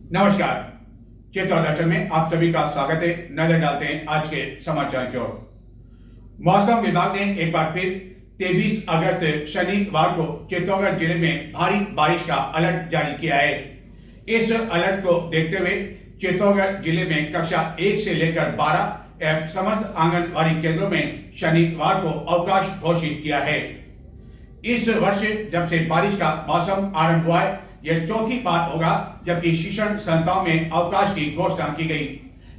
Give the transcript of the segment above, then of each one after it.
नमस्कार। चित्तौड़ दर्शन में आप सभी का स्वागत है। नजर डालते हैं आज के समाचार की ओर। मौसम विभाग ने एक बार फिर 23 अगस्त शनिवार को चित्तौड़गढ़ जिले में भारी बारिश का अलर्ट जारी किया है। इस अलर्ट को देखते हुए चित्तौड़गढ़ जिले में कक्षा 1 से लेकर 12 एवं समस्त आंगनबाड़ी केंद्रों में शनिवार को अवकाश घोषित किया है। इस वर्ष जब से बारिश का मौसम आरंभ हुआ है, यह चौथी बार होगा जबकि शिक्षण संस्थाओं में अवकाश की घोषणा की गई।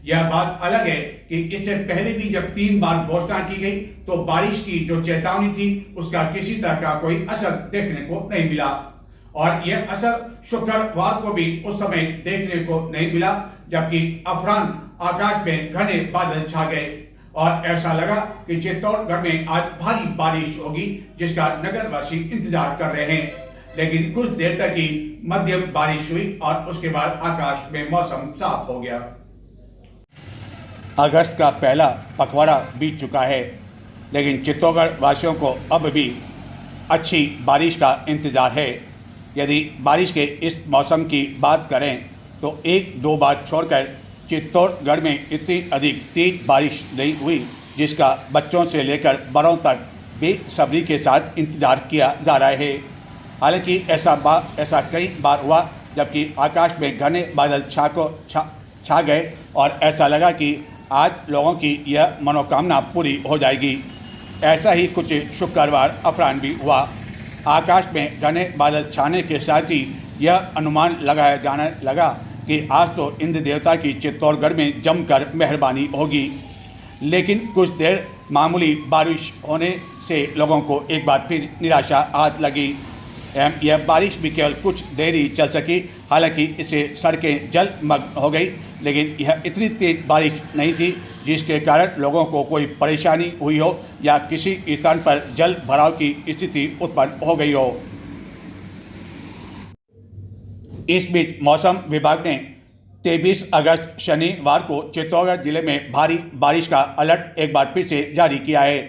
यह बात अलग है कि इससे पहले भी जब 3 बार घोषणा की गई तो बारिश की जो चेतावनी थी उसका किसी तरह का कोई असर देखने को नहीं मिला और यह असर शुक्रवार को भी उस समय देखने को नहीं मिला, जबकि अफरान आकाश में घने बादल छा गए और ऐसा लगा कि चित्तौड़गढ़ में आज भारी बारिश होगी जिसका नगरवासी इंतजार कर रहे हैं। लेकिन कुछ देर तक ही मध्यम बारिश हुई और उसके बाद आकाश में मौसम साफ हो गया। अगस्त का पहला पखवाड़ा बीत चुका है, लेकिन चित्तौड़गढ़ वासियों को अब भी अच्छी बारिश का इंतजार है। यदि बारिश के इस मौसम की बात करें तो 1-2 बार छोड़कर चित्तौड़गढ़ में इतनी अधिक तेज बारिश नहीं हुई जिसका बच्चों से लेकर बड़ों तक बेसब्री के साथ इंतजार किया जा रहा है। हालांकि ऐसा कई बार हुआ जबकि आकाश में घने बादल छा गए और ऐसा लगा कि आज लोगों की यह मनोकामना पूरी हो जाएगी। ऐसा ही कुछ शुक्रवार अफरान भी हुआ। आकाश में घने बादल छाने के साथ ही यह अनुमान लगाया जाने लगा कि आज तो इंद्र देवता की चित्तौड़गढ़ में जमकर मेहरबानी होगी। लेकिन कुछ देर मामूली बारिश होने से लोगों को एक बार फिर निराशा हाथ लगी। यह बारिश भी केवल कुछ देर ही चल सकी। हालांकि इससे सड़कें जलमग्न हो गई, लेकिन यह इतनी तेज बारिश नहीं थी जिसके कारण लोगों को कोई परेशानी हुई हो या किसी स्थान पर जल भराव की स्थिति उत्पन्न हो गई हो। इस बीच मौसम विभाग ने 23 अगस्त शनिवार को चित्तौड़गढ़ जिले में भारी बारिश का अलर्ट एक बार फिर से जारी किया है,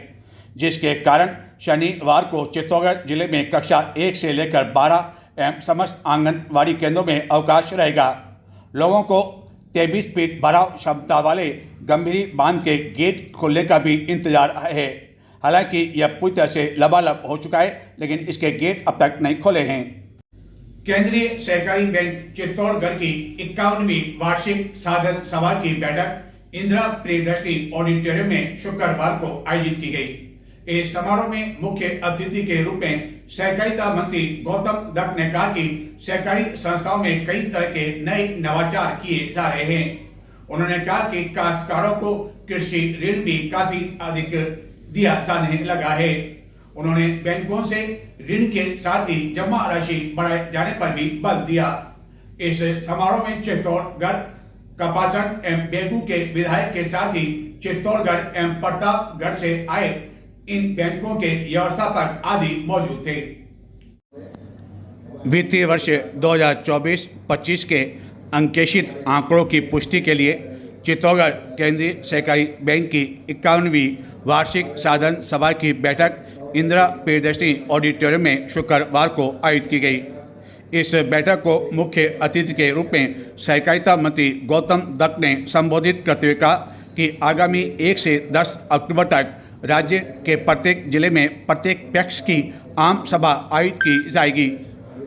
जिसके कारण शनिवार को चित्तौड़गढ़ जिले में कक्षा 1 से लेकर 12 एवं समस्त आंगनबाड़ी केंद्रों में अवकाश रहेगा। लोगों को 23 फीट भराव क्षमता वाले गंभीरी बांध के गेट खोलने का भी इंतजार है। हालांकि यह पूरी तरह से लबालब हो चुका है, लेकिन इसके गेट अब तक नहीं खोले हैं। केंद्रीय सहकारी बैंक चित्तौड़गढ़ की 51वीं वार्षिक साधन सभा की बैठक इंदिरा प्रियदर्शनी ऑडिटोरियम में शुक्रवार को आयोजित की गई। इस समारोह में मुख्य अतिथि के रूप में सहकारिता मंत्री गौतम दत्त ने कहा कि सहकारी संस्थाओं में कई तरह के नए नवाचार किए जा रहे हैं। उन्होंने कहा कि काश्तकारों को कृषि ऋण भी काफी अधिक दिया जाने लगा है। उन्होंने बैंकों से ऋण के साथ ही जमा राशि बढ़ाए जाने पर भी बल दिया। इस समारोह में चित्तौड़गढ़, कपासन एवं बेगू के विधायक के साथ ही चित्तौड़गढ़ एवं प्रतापगढ़ से आए इन बैंकों के व्यवस्थापक आदि मौजूद थे। वित्तीय वर्ष 2024-25 के अंकेक्षित आंकड़ों की पुष्टि के लिए चित्तौड़गढ़ केंद्रीय सहकारी बैंक की 51वीं वार्षिक साधन सभा की बैठक इंदिरा प्रियदर्शनी ऑडिटोरियम में शुक्रवार को आयोजित की गई। इस बैठक को मुख्य अतिथि के रूप में सहकारिता मंत्री गौतम दत्त ने संबोधित करते हुए कहा कि आगामी 1 से 10 अक्टूबर तक राज्य के प्रत्येक जिले में प्रत्येक पैक्स की आम सभा आयोजित की जाएगी।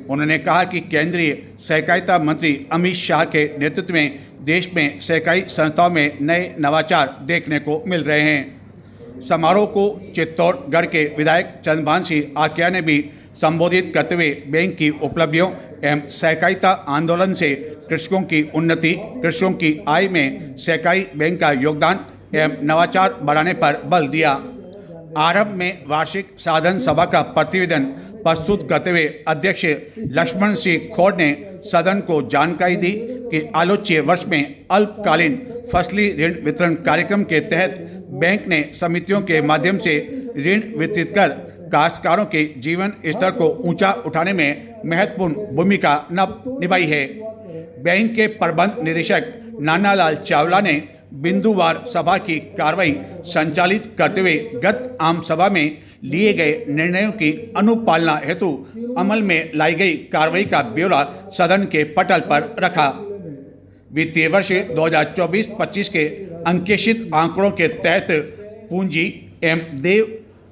उन्होंने कहा कि केंद्रीय सहकारिता मंत्री अमित शाह के नेतृत्व में देश में सहकारी संस्थाओं में नए नवाचार देखने को मिल रहे हैं। समारोह को चित्तौड़गढ़ के विधायक चंद्रभान सिंह आकिया ने भी संबोधित करते हुए बैंक की उपलब्धियों एवं सहकारिता आंदोलन से कृषकों की उन्नति, कृषकों की आय में सहकारी बैंक का योगदान एवं नवाचार बढ़ाने पर बल दिया। आरंभ में वार्षिक साधन सभा का प्रतिवेदन प्रस्तुत करते हुए अध्यक्ष लक्ष्मण सिंह खोड़ ने सदन को जानकारी दी कि आलोच्य वर्ष में अल्पकालीन फसली ऋण वितरण कार्यक्रम के तहत बैंक ने समितियों के माध्यम से ऋण वितरित कर काश्तकारों के जीवन स्तर को ऊंचा उठाने में महत्वपूर्ण भूमिका निभाई है। बैंक के प्रबंध निदेशक नानालाल चावला ने बिंदुवार सभा की कार्रवाई संचालित करते हुए गत आम सभा में लिए गए निर्णयों की अनुपालना हेतु अमल में लाई गई कार्रवाई का ब्यौरा सदन के पटल पर रखा। वित्तीय वर्ष 2024-25 के अंकेक्षित आंकड़ों के तहत पूंजी एवं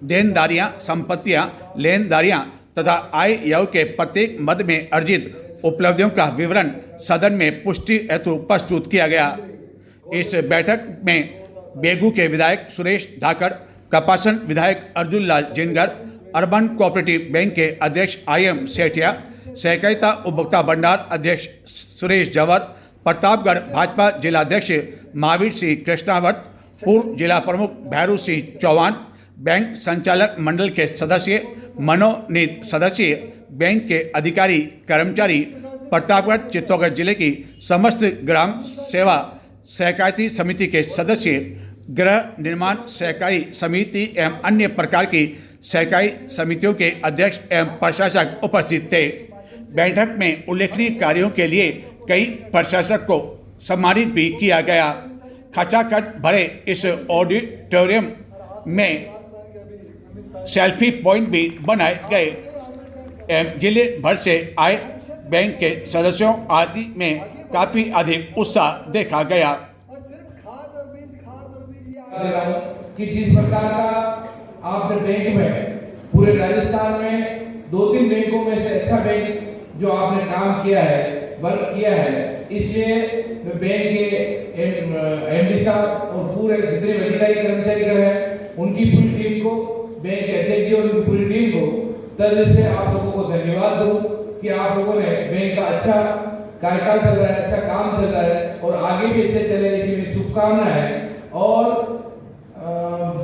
देनदारियां, संपत्तियां, लेनदारियां तथा आय व्यय के प्रत्येक मद में अर्जित उपलब्धियों का विवरण सदन में पुष्टि हेतु प्रस्तुत किया गया। इस बैठक में बेगू के विधायक सुरेश धाकड़, कपासन विधायक Arjun Lal Jingar, urban cooperative bank के अध्यक्ष IM सेठिया, सहकारिता उपभोक्ता भंडार अध्यक्ष सुरेश जवर, प्रतापगढ़ भाजपा जिलाध्यक्ष महावीर सिंह कृष्णावत, पूर्व जिला प्रमुख भैरू सिंह चौहान, बैंक संचालक मंडल के सदस्य, मनोनीत सदस्य, बैंक के अधिकारी कर्मचारी, प्रतापगढ़ चित्तौड़गढ़ जिले की समस्त ग्राम सेवा सहकारिता समिति के सदस्य, गृह निर्माण सहकारी समिति एवं अन्य प्रकार की सहकारी समितियों के अध्यक्ष एवं प्रशासक उपस्थित थे। बैठक में उल्लेखनीय कार्यों के लिए कई प्रशासक को सम्मानित भी किया गया। खचाखच भरे इस ऑडिटोरियम में सेल्फी पॉइंट भी बनाए गए एवं जिले भर से आए बैंक के सदस्यों आदि में काफी अधिक उत्साह देखा गया। कि जिस प्रकार का आपने बैंक में पूरे राजस्थान में 2-3 बैंकों में से अच्छा बैंक जो आपने काम किया है, वर्क किया है, इसलिए बैंक के MD साहब और पूरे जितने अधिकारी कर्मचारी हैं उनकी पूरी टीम को, बैंक के अध्यक्ष जी और उनकी पूरी टीम को तरह से आप लोगों को धन्यवाद दूं कि आप लोगों ने बैंक का अच्छा कार्यकाल चल रहा है, अच्छा काम चल रहा है और आगे भी अच्छे चले, इसी में शुभकामनाएं हैं। और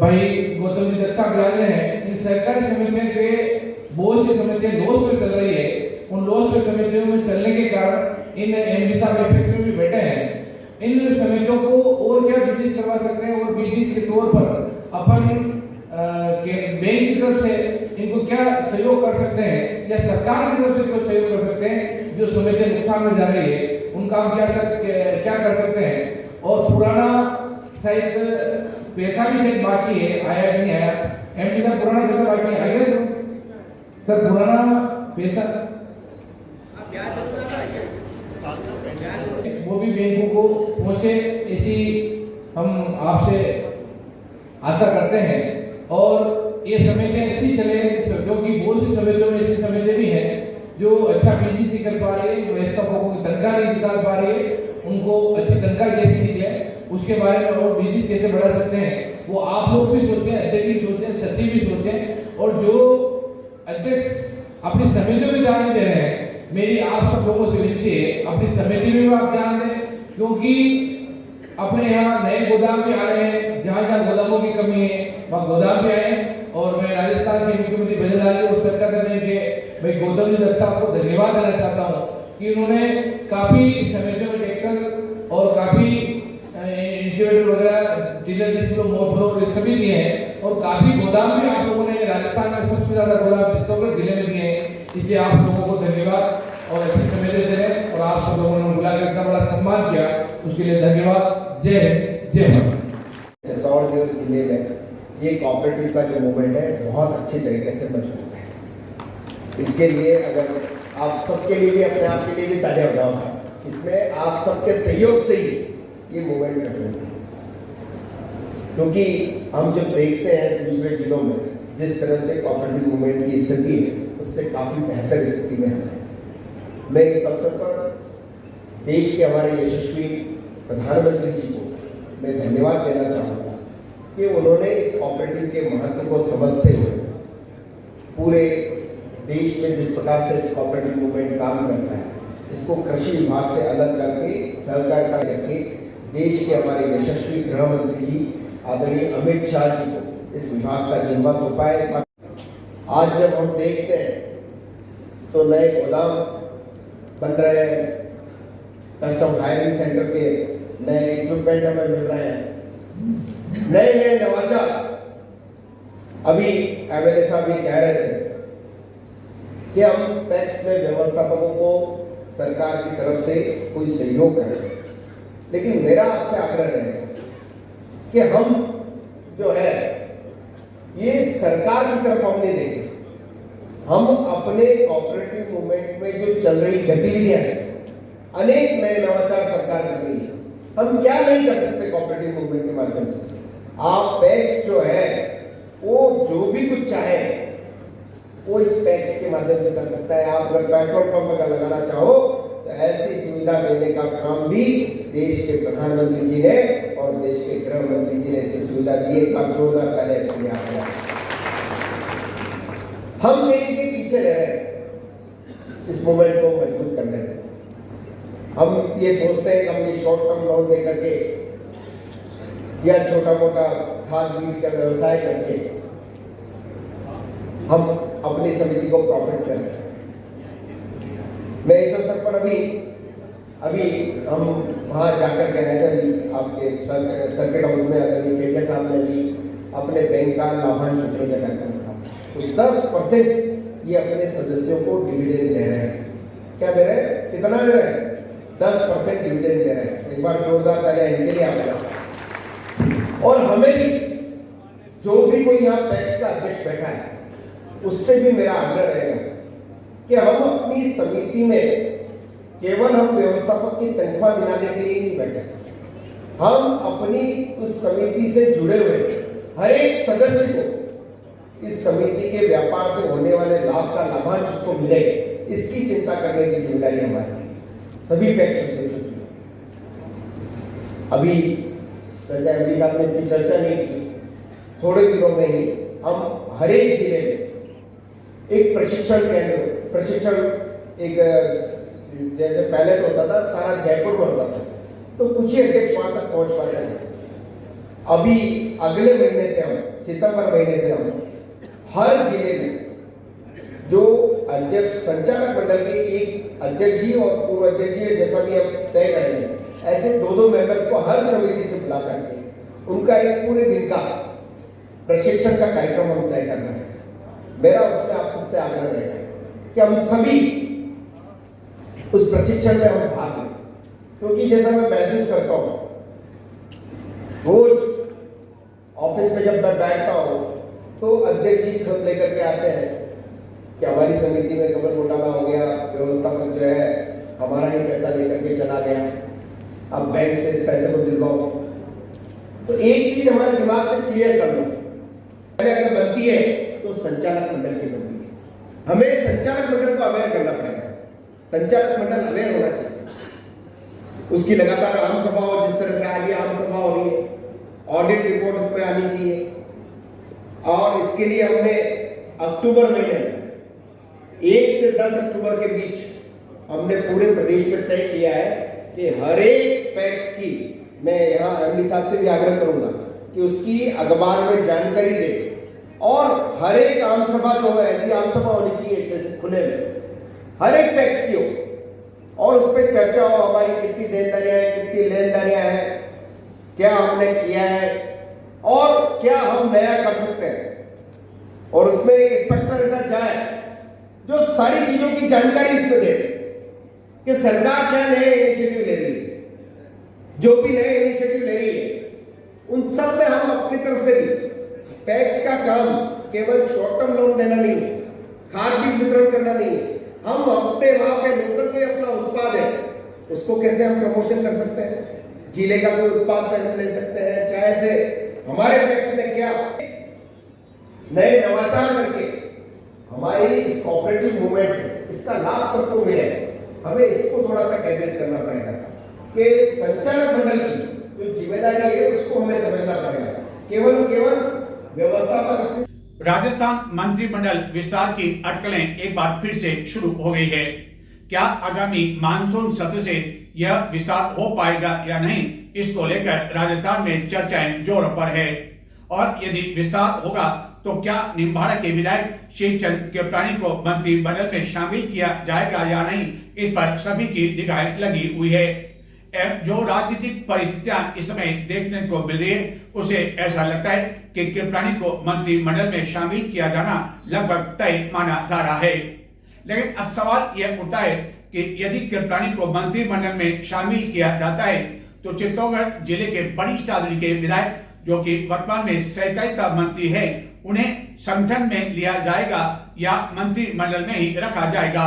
भाई गौतम जी दक्षा बिराजे हैं, इन सहकारी समितियों के बहुत सी समितियां लॉस पे चल रही है, उन लॉस पे समितियों में चलने के कारण इन MD साहब एपेक्स में भी बैठे हैं। इन समितियों को और क्या बिजनेस करवा सकते हैं और बिजनेस के तौर पर अपन के बैंक की तरफ से इनको क्या सहयोग कर सकते हैं या सरकार की तरफ से क्या सहयोग कर सकते हैं, जो समितियां नुकसान में जा रही है उनका हम क्या कर सकते हैं। और पुराना शायद पैसा भी शायद बाकी है, आया नहीं आया, MD साहब पुराना पैसा बाकी है, आएगा सर पुराना पैसा वो भी बैंकों को पहुंचे, इसी हम आपसे आशा करते हैं। और ये समितियां अच्छी चले, क्योंकि बहुत सी समितियों में ऐसी समितियां भी हैं जो अच्छा बिजनेस नहीं कर पा रही है, जो स्टाफों की तनख्वाह नहीं निकाल पा रही है, उनको अच्छी तनख्वाह कैसे निकले उसके बारे में और बिजनेस कैसे बढ़ा सकते हैं, वो आप लोग भी सोचें, अध्यक्ष भी सोचें, सचिव भी सोचें। और जो अध्यक्ष अपनी समितियों में ध्यान दे रहे हैं, मेरी आप सब लोगों से विनती है अपनी समिति में भी आप ध्यान दें, क्योंकि अपने यहाँ नए गोदाम भी आ रहे हैं, जहाँ जहाँ गोदामों की कमी है वहाँ गोदाम भी आए। और मैं राजस्थान के मुख्यमंत्री बजरंग और सरकार के भाई गौतम जी दत्ता को धन्यवाद देना चाहता हूँ कि उन्होंने काफी समितियों में ट्रैक्टर और काफी इंटीग्रेटर वगैरह डीलर डिस्प्लो मोटरो ये सभी दिए हैं और काफी गोदाम भी आप लोगों ने राजस्थान में सबसे ज्यादा गोदाम चित्तौड़गढ़ जिले में दिए हैं, इसलिए आप लोगों को धन्यवाद और ऐसी समिति दे रहे हैं। और आप सब लोगों ने बुलाकर इतना बड़ा सम्मान किया उसके लिए धन्यवाद। जय हिंद, जय भारत। चित्तौड़गढ़ जिले में ये कोऑपरेटिव का जो मूवमेंट है बहुत अच्छे तरीके से मजबूत है। इसके लिए अगर आप सबके लिए भी अपने आप के लिए भी ताजा हो जाओ, इसमें आप सबके सहयोग से ही ये मूवमेंट मजबूत है। क्योंकि हम जब देखते हैं दूसरे जिलों में जिस तरह से कोऑपरेटिव मूवमेंट की स्थिति है, उससे काफ़ी बेहतर स्थिति में है। मैं इस अवसर पर देश के हमारे यशस्वी प्रधानमंत्री जी को मैं धन्यवाद देना चाहूँगा कि उन्होंने इस कोऑपरेटिव के महत्व को समझते हुए पूरे देश में जिस प्रकार से कोऑपरेटिव मूवमेंट काम करता है, इसको कृषि विभाग से अलग करके सहकारिता करके देश के हमारे यशस्वी गृह मंत्री जी आदरणीय अमित शाह जी को इस विभाग का जिम्मा सौंपा है। आज जब हम देखते हैं तो नए गोदाम बन रहे हैं, कस्टम हायरिंग सेंटर के नए इक्विपमेंट हमें मिल रहे हैं, नए नए नवाचार। अभी MLA साहब ये कह रहे थे कि हम पैक्स में व्यवस्थापकों को सरकार की तरफ से कोई सहयोग करें, लेकिन मेरा आपसे आग्रह रहेगा कि हम जो है ये सरकार की तरफ हम नहीं देखें, हम अपने कोऑपरेटिव मूवमेंट में जो चल रही गतिविधियां हैं अनेक नए नवाचार सरकार कर रही है। हम क्या नहीं कर सकते कोऑपरेटिव मूवमेंट के माध्यम से। आप पैक्स जो है वो जो भी कुछ चाहे वो इस पैक्स के माध्यम से कर सकता है। आप अगर पेट्रोल पंप अगर लगाना चाहो तो ऐसी सुविधा देने का काम भी देश के प्रधानमंत्री जी ने और देश के गृह मंत्री जी ने इसकी सुविधा दी। एक बार जोरदार तालियां इसके लिए आ गया। हम देश के पीछे रह रहे हैं इस मूवमेंट को मजबूत करने में। हम ये सोचते हैं कि हम ये शॉर्ट टर्म लोन दे करके या छोटा मोटा खाद बीज का व्यवसाय करके हम अपनी समिति को प्रॉफिट कर रहे हैं। मैं इस अवसर पर अभी हम वहाँ जाकर के आए थे। अभी आपके सर्किट हाउस में आदरणीय सेठिया साहब ने भी अपने बैंक का लाभांश वितरण का कार्यक्रम रखा। तो 10% ये अपने सदस्यों को डिविडेंड दे रहे हैं। क्या दे रहे हैं? कितना दे रहे हैं? 10% डिविडेंड दे रहे हैं। एक बार जोरदार तालियां इनके लिए आपका। और हमें भी जो भी कोई यहाँ पैक्स का अध्यक्ष बैठा है उससे भी मेरा आग्रह रहेगा कि हम अपनी समिति में केवल हम व्यवस्थापक की तनख्वाह दिलाने के लिए नहीं बैठे। हम अपनी उस समिति से जुड़े हुए हर एक सदस्य को इस समिति के व्यापार से होने वाले लाभ का लाभांश उसको मिले, इसकी चिंता करने की जिम्मेदारी हमारी है सभी पैक्स सदस्यों की। अभी वैसे एमडी साहब ने इसकी चर्चा नहीं की। थोड़े दिनों में ही हम हर एक जिले में एक प्रशिक्षण केंद्र, प्रशिक्षण एक जैसे पहले तो होता था सारा जयपुर में होता था तो कुछ ही अध्यक्ष वहां तक पहुंच पाते थे। अभी अगले महीने से हम सितंबर महीने से हम हर जिले में जो अध्यक्ष संचालक मंडल के एक अध्यक्ष जी और पूर्व अध्यक्ष जी जैसा भी हम तय करेंगे, ऐसे 2-2 मेंबर्स को हर समिति से बुला करके उनका एक पूरे दिन का प्रशिक्षण का कार्यक्रम हम तय करना है। मेरा उसमें आप सबसे आग्रह रहेगा कि हम सभी उस प्रशिक्षण में हम भाग लें, क्योंकि जैसा मैं महसूस करता हूं रोज ऑफिस में जब मैं बैठता हूं तो अध्यक्ष जी खुद लेकर के आते हैं कि हमारी समिति में कमर घोटाला हो गया, व्यवस्थापक जो है हमारा ही पैसा लेकर के चला गया, अब बैंक से इस पैसे को दिलवाओ। तो एक चीज हमारे दिमाग से क्लियर कर लो, पहले अगर बनती है तो संचालक मंडल की बनती है। हमें संचालक मंडल को अवेयर करना पड़ेगा। संचालक मंडल अवेयर होना चाहिए। उसकी लगातार आम सभा हो, जिस तरह से आगे आम सभा हो रही है, ऑडिट रिपोर्ट उसमें आनी चाहिए। और इसके लिए हमने अक्टूबर महीने में 1 से 10 अक्टूबर के बीच हमने पूरे प्रदेश में तय किया है कि हर एक पैक्स की, मैं यहाँ एमडी साहब से भी आग्रह करूंगा कि उसकी अखबार में जानकारी दे और हर एक आम सभा जो है ऐसी आम सभा होनी चाहिए जैसे खुले में हर एक पैक्स की हो और उस पर चर्चा हो, हमारी कितनी देनदारियां हैं, कितनी लेनदारियां हैं, क्या हमने किया है और क्या हम नया कर सकते हैं। और उसमें एक इंस्पेक्टर ऐसा जाए जो सारी चीजों की जानकारी इसमें दे कि सरकार क्या नए इनिशिएटिव ले रही है, जो भी नए इनिशिएटिव ले रही है उन सब में हम अपनी तरफ से भी पैक्स का काम केवल शॉर्ट टर्म लोन देना नहीं है, खाद बीज वितरण करना नहीं है, हम अपने वहां पे लोकल कोई अपना उत्पाद है उसको कैसे हम प्रमोशन कर सकते हैं, जिले का कोई उत्पाद ले सकते हैं, चाहे से हमारे पैक्स में क्या नए नवाचार करके हमारी इस कोऑपरेटिव मूवमेंट से इसका लाभ सबको मिले। हमें इसको थोड़ा सा केंद्रित करना पड़ेगा कि संचालक मंडल की जो जिम्मेदारी है उसको हमें समझना पड़ेगा। केवल व्यवस्थापक। राजस्थान मंत्रिमंडल विस्तार की अटकलें एक बार फिर से शुरू हो गई है। क्या आगामी मानसून सत्र से यह विस्तार हो पाएगा या नहीं, इसको लेकर राजस्थान में चर्चाएं जोरों पर है। और यदि विस्तार होगा तो क्या निम्बाड़ा के विधायक शिवचंद कृपलानी को मंत्रिमंडल में शामिल किया जाएगा या नहीं, इस पर सभी की निगाहें लगी हुई है। जो राजनीतिक परिस्थितियां इस समय देखने को मिल रही है उसे ऐसा लगता है कि कृपलानी को मंत्रिमंडल में शामिल किया जाना लगभग तय माना जा रहा है। लेकिन अब सवाल यह उठता है कि यदि कृपलानी को मंत्रिमंडल में शामिल किया जाता है तो चित्तौड़गढ़ जिले के बड़ी सादरी के विधायक जो कि वर्तमान में सहकारिता मंत्री है उन्हें संगठन में लिया जाएगा या मंत्रिमंडल में ही रखा जाएगा।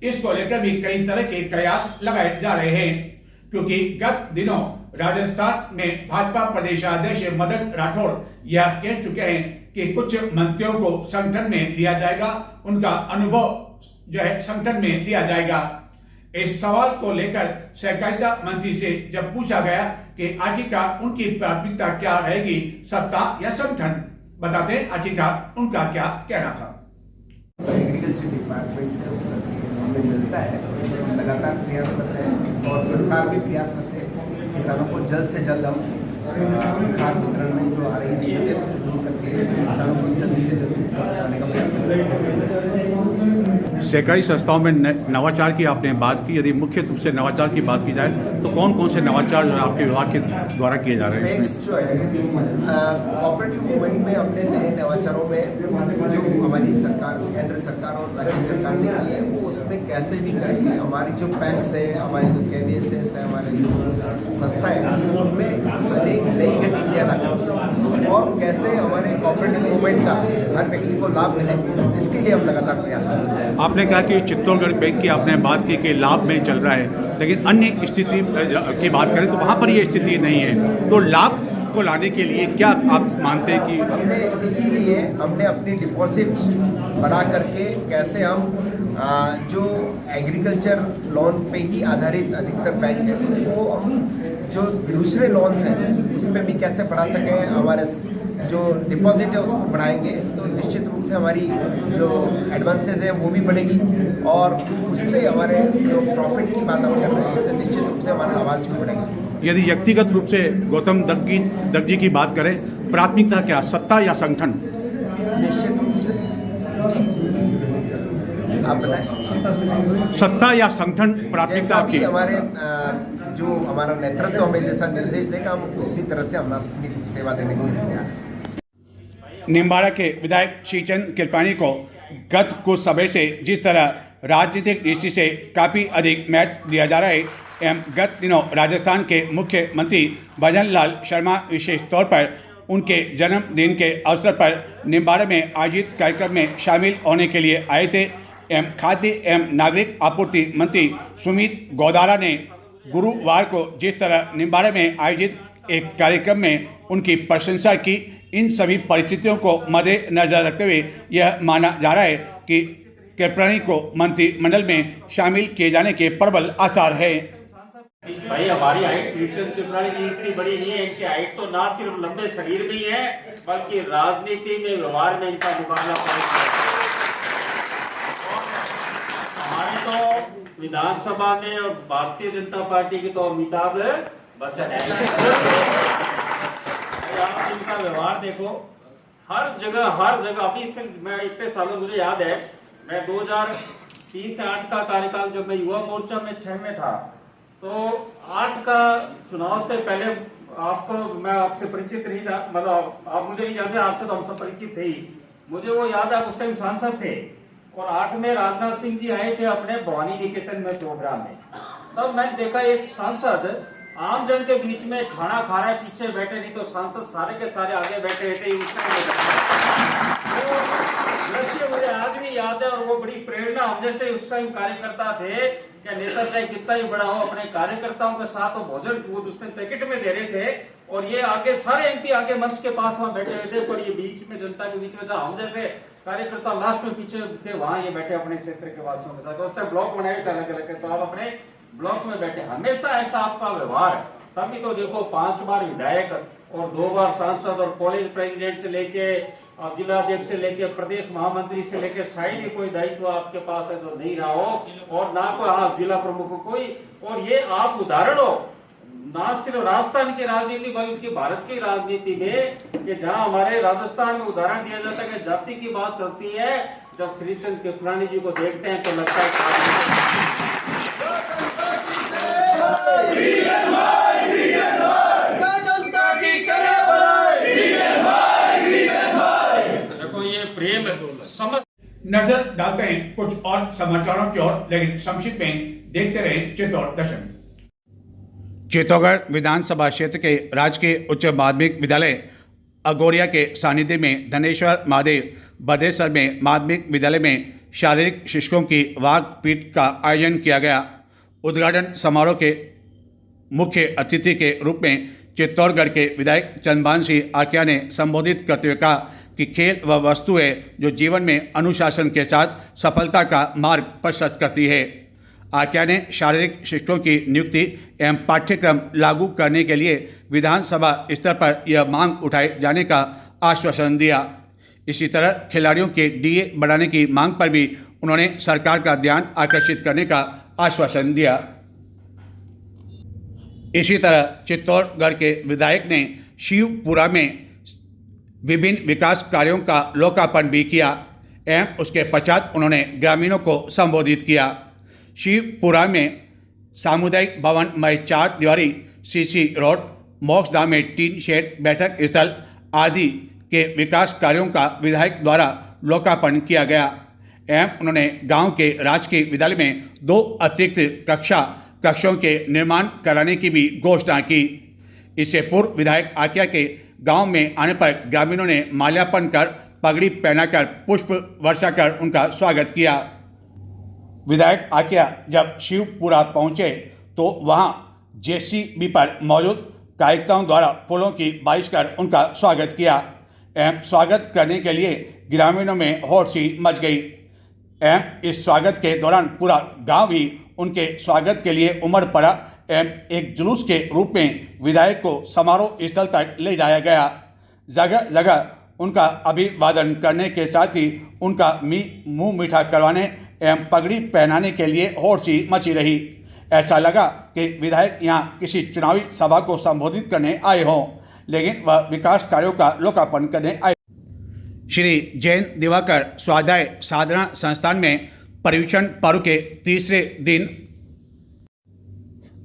इसको लेकर भी कई तरह के कयास लगाए जा रहे हैं, क्योंकि गत दिनों राजस्थान में भाजपा प्रदेशाध्यक्ष मदन राठौड़ यह कह चुके हैं कि कुछ मंत्रियों को संगठन में लिया जाएगा, उनका अनुभव जो है संगठन में लिया जाएगा। इस सवाल को लेकर सहकारिता मंत्री से जब पूछा गया कि आखिरकार उनकी प्राथमिकता क्या रहेगी, सत्ता या संगठन, बताते आखिरकार उनका क्या कहना था। एग्रीकल्चर डिपार्टमेंट से हमें मिलता है, लगातार प्रयासरत है और सरकार भी प्रयासरत है किसानों को जल्द से जल्द हम खाद वितरण में जो आ रही दिक्कतें तो दूर करके किसानों को जल्दी से जल्दी पहुँचाने का प्रयास करें। सहकारी संस्थाओं में नवाचार की आपने बात की, यदि मुख्य रूप से नवाचार की बात की जाए तो कौन कौन से नवाचार जो है आपके विभाग के द्वारा किए जा रहे हैं? नेक्स्ट जो है कोऑपरेटिव मूवमेंट में अपने नए नवाचारों में जो हमारी सरकार, केंद्र सरकार और राज्य सरकार ने की है, वो उसमें कैसे भी करके हमारी जो पैक्स है, हमारी जो KVSS है, हमारे जो संस्थाएं हैं, उनमें अनेक नई गतिविधियाँ लाकर और कैसे हमारे कोऑपरेटिव मूवमेंट का हर व्यक्ति को लाभ मिले, इसके लिए हम लगातार प्रयास कर रहे हैं। आपने कहा कि चित्तौड़गढ़ बैंक की आपने बात की कि लाभ में चल रहा है, लेकिन अन्य स्थिति की बात करें तो वहाँ पर ये स्थिति नहीं है, तो लाभ को लाने के लिए क्या आप मानते हैं कि हमने इसीलिए हमने अपनी डिपॉजिट बढ़ा करके कैसे हम जो एग्रीकल्चर लोन पे ही आधारित अधिकतर बैंक है, वो हम जो दूसरे लोन्स हैं उस पर भी कैसे बढ़ा सकें, हमारे जो डिपॉजिट है उसको बढ़ाएंगे तो निश्चित रूप से हमारी जो एडवांसेज है वो भी बढ़ेगी और उससे हमारे जो प्रॉफिट की बात हम कर रहे हैं उससे निश्चित रूप से हमारा आवाज़ भी बढ़ेगा। यदि व्यक्तिगत रूप से गौतम दत्त जी की बात करें, प्राथमिकता क्या, सत्ता या संगठन? निश्चित रूप से जी आप बताएं। सत्ता या संगठन प्राथमिकता जैसा आपकी? भी हमारे जो हमारा नेतृत्व हमें जैसा निर्देश देगा हम उसी तरह से हम अपनी सेवा देने के लिए तैयार हैं। निम्बाड़ा के विधायक श्रीचंद कृपाणी को गत कुछ समय से जिस तरह राजनीतिक दृष्टि से काफ़ी अधिक महत्व दिया जा रहा है एवं गत दिनों राजस्थान के मुख्यमंत्री भजन लाल शर्मा विशेष तौर पर उनके जन्मदिन के अवसर पर निम्बाड़ा में आयोजित कार्यक्रम में शामिल होने के लिए आए थे एवं खाद्य एवं नागरिक आपूर्ति मंत्री सुमित गौदारा ने गुरुवार को जिस तरह निम्बाड़ा में आयोजित एक कार्यक्रम में उनकी प्रशंसा की, इन सभी परिस्थितियों को मद्देनजर रखते हुए यह माना जा रहा है कि कृपलानी को मंत्रिमंडल में शामिल किए जाने के प्रबल आसार है। भाई हमारी हाइट श्रीचंद कृपलानी जी इतनी बड़ी नहीं है, इनकी हाइट तो ना सिर्फ लंबे शरीर में ही है बल्कि राजनीति में, व्यवहार में इनका मुकाबला हमारी तो विधानसभा में और भारतीय जनता पार्टी की तो अमिताभ बच्चन है। आप इनका व्यवहार देखो, हर जगह अभी से मैं इतने सालों, मुझे याद है मैं 2003 से 8 का कार्यकाल जब मैं युवा मोर्चा में 6 में था तो 8 का चुनाव से पहले मैं आपसे परिचित नहीं था, मतलब आप मुझे नहीं जानते, आपसे तो हम सब परिचित थे ही। मुझे वो याद है उस टाइम सांसद थे और 8 में राजनाथ सिंह जी आए थे अपने भवानी निकेतन में प्रोग्राम में। तब मैंने देखा एक सांसद आम जन के बीच में खाना खा रहा है, पीछे बैठे, नहीं तो सांसद सारे के सारे आगे बैठे थे। दृश्य मुझे आज भी याद है और वो बड़ी प्रेरणा, हम जैसे उस टाइम कार्यकर्ता थे, क्या नेता चाहे कितना ही बड़ा हो अपने कार्यकर्ताओं के साथ वो भोजन वो उस टाइम पैकेट में दे रहे थे और ये आगे सारे MP आगे मंच के पास वहां बैठे हुए थे, पर ये बीच में जनता के बीच में था। हम जैसे कार्यकर्ता लास्ट में पीछे थे, वहां ये बैठे अपने क्षेत्र के वासियों के साथ। उस टाइम ब्लॉक बनाए थे अलग अलग, तो आप अपने ब्लॉक में बैठे, हमेशा ऐसा आपका व्यवहार। तभी तो देखो 5 बार विधायक और 2 बार सांसद और कॉलेज प्रेसिडेंट से लेके जिलाध्यक्ष से लेके प्रदेश महामंत्री से लेके शायद ही कोई दायित्व आपके पास है जो नहीं रहा हो और ना कोई जिला प्रमुख कोई। और ये आप उदाहरण हो ना सिर्फ राजस्थान की राजनीति बल्कि भारत की राजनीति में, कि जहां हमारे राजस्थान में उदाहरण दिया जाता है कि जाति की बात चलती है, जब श्रीचंद कृपलानी जी को देखते हैं तो लगता है देखो ये प्रेम समझ। नजर डालते हैं कुछ और समाचारों की ओर, लेकिन संक्षिप्त में देखते रहे चित्तौड़ दर्शन। चित्तौड़गढ़ विधानसभा क्षेत्र के राजकीय उच्च माध्यमिक विद्यालय अगोरिया के सानिध्य में धनेश्वर महादेव बदेसर में माध्यमिक विद्यालय में शारीरिक शिक्षकों की वाकपीट का आयोजन किया गया। उद्घाटन समारोह के मुख्य अतिथि के रूप में चित्तौड़गढ़ के विधायक चंद्रभान सिंह आक्या ने संबोधित करते हुए कहा कि खेल वह वस्तु है जो जीवन में अनुशासन के साथ सफलता का मार्ग प्रशस्त करती है। आक्या ने शारीरिक शिक्षकों की नियुक्ति एवं पाठ्यक्रम लागू करने के लिए विधानसभा स्तर पर यह मांग उठाए जाने का आश्वासन दिया। इसी तरह खिलाड़ियों के डीए बढ़ाने की मांग पर भी उन्होंने सरकार का ध्यान आकर्षित करने का आश्वासन दिया। इसी तरह चित्तौड़गढ़ के विधायक ने शिवपुरा में विभिन्न विकास कार्यों का लोकार्पण भी किया एवं उसके पश्चात उन्होंने ग्रामीणों को संबोधित किया। शिवपुरा में सामुदायिक भवन में 4 दीवारी सीसी रोड, मोक्षधाम में टीन शेड, बैठक स्थल आदि के विकास कार्यों का विधायक द्वारा लोकार्पण किया गया एवं उन्होंने गांव के राजकीय विद्यालय में 2 अतिरिक्त कक्षों के निर्माण कराने की भी घोषणा की। इससे पूर्व विधायक आक्या के गांव में आने पर ग्रामीणों ने माल्यार्पण कर, पगड़ी पहनाकर, पुष्प वर्षा कर उनका स्वागत किया। विधायक आक्या जब शिवपुरा पहुंचे तो वहां जेसीबी पर मौजूद कार्यकर्ताओं द्वारा फूलों की बारिश कर उनका स्वागत किया एवं स्वागत करने के लिए ग्रामीणों में होड़ सी मच गई एवं इस स्वागत के दौरान पूरा गांव भी उनके स्वागत के लिए उमड़ पड़ा एवं एक जुलूस के रूप में विधायक को समारोह स्थल तक ले जाया गया। जगह जगह उनका अभिवादन करने के साथ ही उनका मुंह मीठा करवाने एवं पगड़ी पहनाने के लिए होड़ सी मची रही। ऐसा लगा कि विधायक यहाँ किसी चुनावी सभा को संबोधित करने आए हों, लेकिन वह विकास कार्यों का लोकार्पण करने आए। श्री जैन दिवाकर स्वाध्याय साधना संस्थान में परिवीक्षण पर्व के तीसरे दिन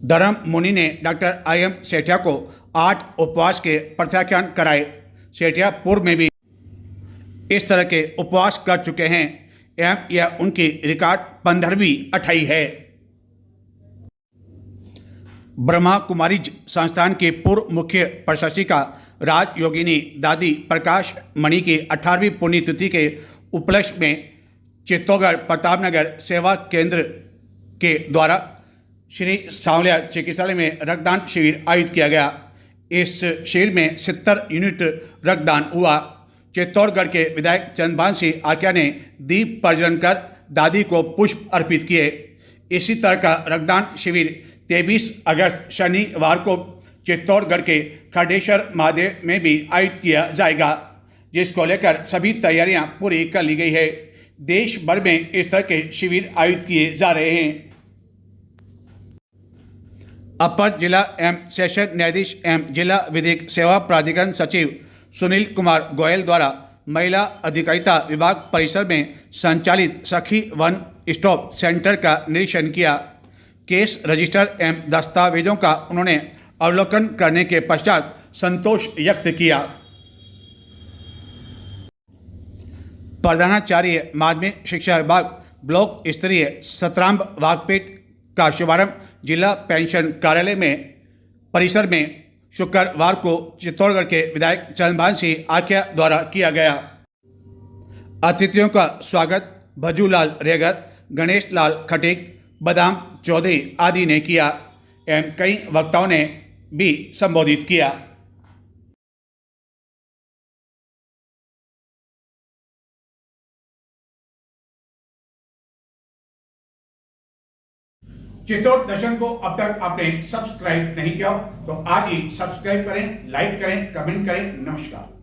धर्म मुनि ने डॉक्टर IM सेठिया को 8 उपवास के प्रत्याख्यान कराए। सेठिया पूर्व में भी इस तरह के उपवास कर चुके हैं एवं यह उनकी रिकॉर्ड 15वीं 28 है। ब्रह्मा कुमारीज संस्थान की पूर्व मुख्य प्रशासिका राजयोगिनी दादी प्रकाश मणि की 18वीं पुण्यतिथि के उपलक्ष्य में चित्तौड़गढ़ प्रतापनगर सेवा केंद्र के द्वारा श्री सांवलिया चिकित्सालय में रक्तदान शिविर आयोजित किया गया। इस शिविर में 70 यूनिट रक्तदान हुआ। चित्तौड़गढ़ के विधायक चंद्रभान सिंह आक्या ने दीप प्रज्वलन कर दादी को पुष्प अर्पित किए। इसी तरह का रक्तदान शिविर 23 अगस्त शनिवार को चित्तौड़गढ़ के खडेश्वर महादेव में भी आयोजित किया जाएगा, जिसको लेकर सभी तैयारियां पूरी कर ली गई है। देश भर में इस तरह के शिविर आयोजित किए जा रहे हैं। अपर जिला एवं सेशन न्यायाधीश एवं जिला विधिक सेवा प्राधिकरण सचिव सुनील कुमार गोयल द्वारा महिला अधिकारिता विभाग परिसर में संचालित सखी वन स्टॉप सेंटर का निरीक्षण किया। केस रजिस्टर एवं दस्तावेजों का उन्होंने अवलोकन करने के पश्चात संतोष व्यक्त किया। प्रधानाचार्य माध्यमिक शिक्षा विभाग ब्लॉक स्तरीय सत्रांब वाकपीट का शुभारंभ जिला पेंशन कार्यालय में परिसर में शुक्रवार को चित्तौड़गढ़ के विधायक चंद्रभान सिंह आक्या द्वारा किया गया। अतिथियों का स्वागत भजूलाल रेगर, गणेश लाल खटीक, बदाम चौधरी आदि ने किया एवं कई वक्ताओं ने भी संबोधित किया। चित्तौड़ दर्शन को अब तक आपने सब्सक्राइब नहीं किया हो तो आज ही सब्सक्राइब करें, लाइक करें, कमेंट करें। नमस्कार।